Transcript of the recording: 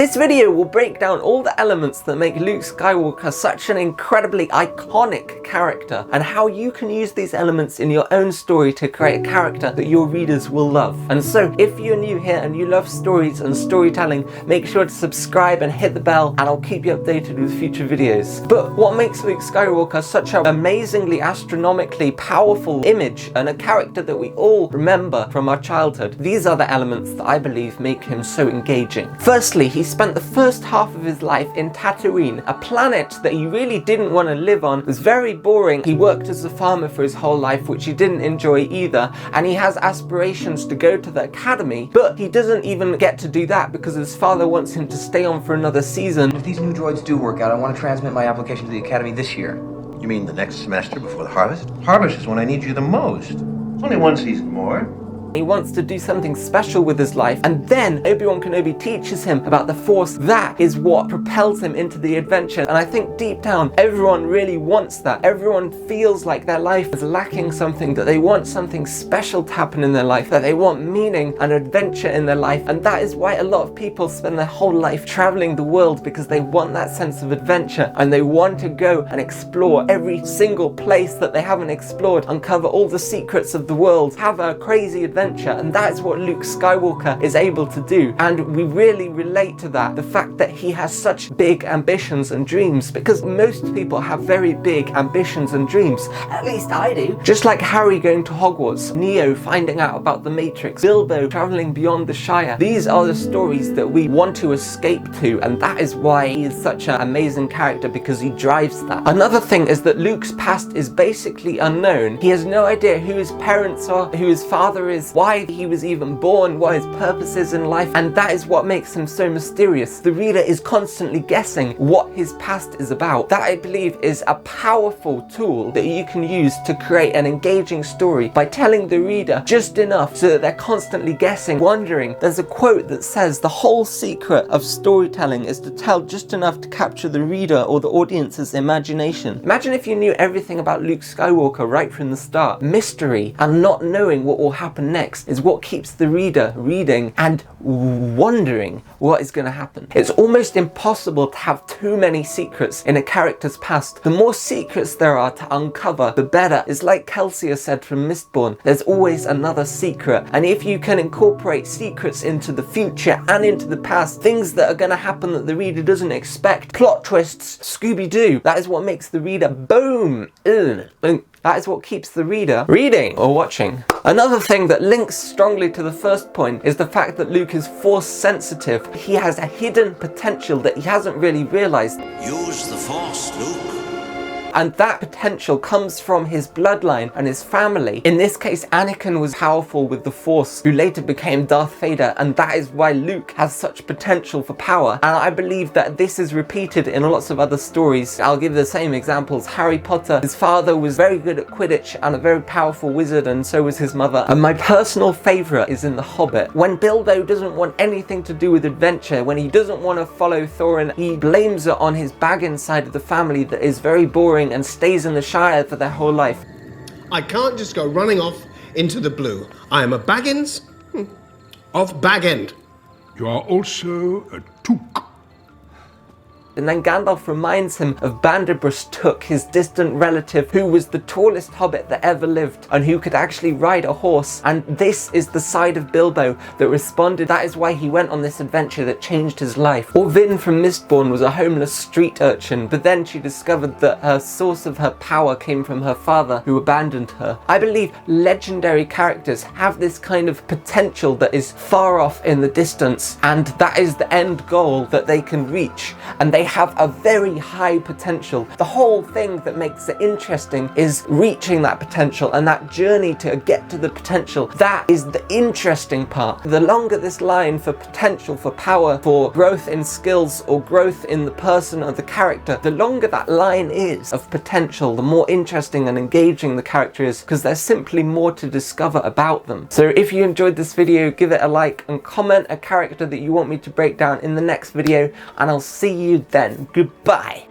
This video will break down all the elements that make Luke Skywalker such an incredibly iconic character, and how you can use these elements in your own story to create a character that your readers will love. And so, if you're new here and you love stories and storytelling, make sure to subscribe and hit the bell, and I'll keep you updated with future videos. But what makes Luke Skywalker such an amazingly astronomically powerful image and a character that we all remember from our childhood? These are the elements that I believe make him so engaging. Firstly, he spent the first half of his life in Tatooine, a planet that he really didn't want to live on. It was very boring. He worked as a farmer for his whole life, which he didn't enjoy either, and he has aspirations to go to the academy, but he doesn't even get to do that because his father wants him to stay on for another season. If these new droids do work out, I want to transmit my application to the academy this year. You mean the next semester before the harvest? Harvest is when I need you the most. It's only one season more. He wants to do something special with his life, and then Obi-Wan Kenobi teaches him about the Force. That is what propels him into the adventure, and I think deep down everyone really wants that. Everyone feels like their life is lacking something, that they want something special to happen in their life, that they want meaning and adventure in their life, and that is why a lot of people spend their whole life traveling the world, because they want that sense of adventure and they want to go and explore every single place that they haven't explored, uncover all the secrets of the world, have a crazy adventure. And that is what Luke Skywalker is able to do, and we really relate to that, the fact that he has such big ambitions and dreams, because most people have very big ambitions and dreams. At least I do. Just like Harry going to Hogwarts, Neo finding out about the Matrix, Bilbo traveling beyond the Shire. These are the stories that we want to escape to, and that is why he is such an amazing character, because he drives that. Another thing is that Luke's past is basically unknown. He has no idea who his parents are, who his father is, why he was even born, what his purpose is in life, and that is what makes him so mysterious. The reader is constantly guessing what his past is about. That, I believe, is a powerful tool that you can use to create an engaging story by telling the reader just enough so that they're constantly guessing, wondering. There's a quote that says, "The whole secret of storytelling is to tell just enough to capture the reader or the audience's imagination." Imagine if you knew everything about Luke Skywalker right from the start. Mystery and not knowing what will happen next is what keeps the reader reading and wondering what is going to happen. It's almost impossible to have too many secrets in a character's past. The more secrets there are to uncover, the better. It's like Kelsier said from Mistborn, there's always another secret, and if you can incorporate secrets into the future and into the past, things that are going to happen that the reader doesn't expect, plot twists, Scooby-Doo, that is what makes the reader boom. That is what keeps the reader reading or watching. Another thing that links strongly to the first point is the fact that Luke is Force sensitive. He has a hidden potential that he hasn't really realized. Use the Force, Luke. And that potential comes from his bloodline and his family. In this case, Anakin was powerful with the Force, who later became Darth Vader, and that is why Luke has such potential for power. And I believe that this is repeated in lots of other stories. I'll give the same examples. Harry Potter, his father was very good at Quidditch and a very powerful wizard, and so was his mother. And my personal favourite is in The Hobbit. When Bilbo doesn't want anything to do with adventure, when he doesn't want to follow Thorin, he blames it on his Baggins side of the family that is very boring and stays in the Shire for their whole life. I can't just go running off into the blue. I am a Baggins of Bag End. You are also a Took. And then Gandalf reminds him of Banderbus Took, his distant relative, who was the tallest hobbit that ever lived and who could actually ride a horse. And this is the side of Bilbo that responded. That is why he went on this adventure that changed his life. Or Vin from Mistborn was a homeless street urchin, but then she discovered that her source of her power came from her father, who abandoned her. I believe legendary characters have this kind of potential that is far off in the distance, and that is the end goal that they can reach, and they have a very high potential. The whole thing that makes it interesting is reaching that potential and that journey to get to the potential. That is the interesting part. The longer this line for potential, for power, for growth in skills or growth in the person or the character, the longer that line is of potential, the more interesting and engaging the character is, because there's simply more to discover about them. So if you enjoyed this video, give it a like and comment a character that you want me to break down in the next video, and I'll see you then. Goodbye.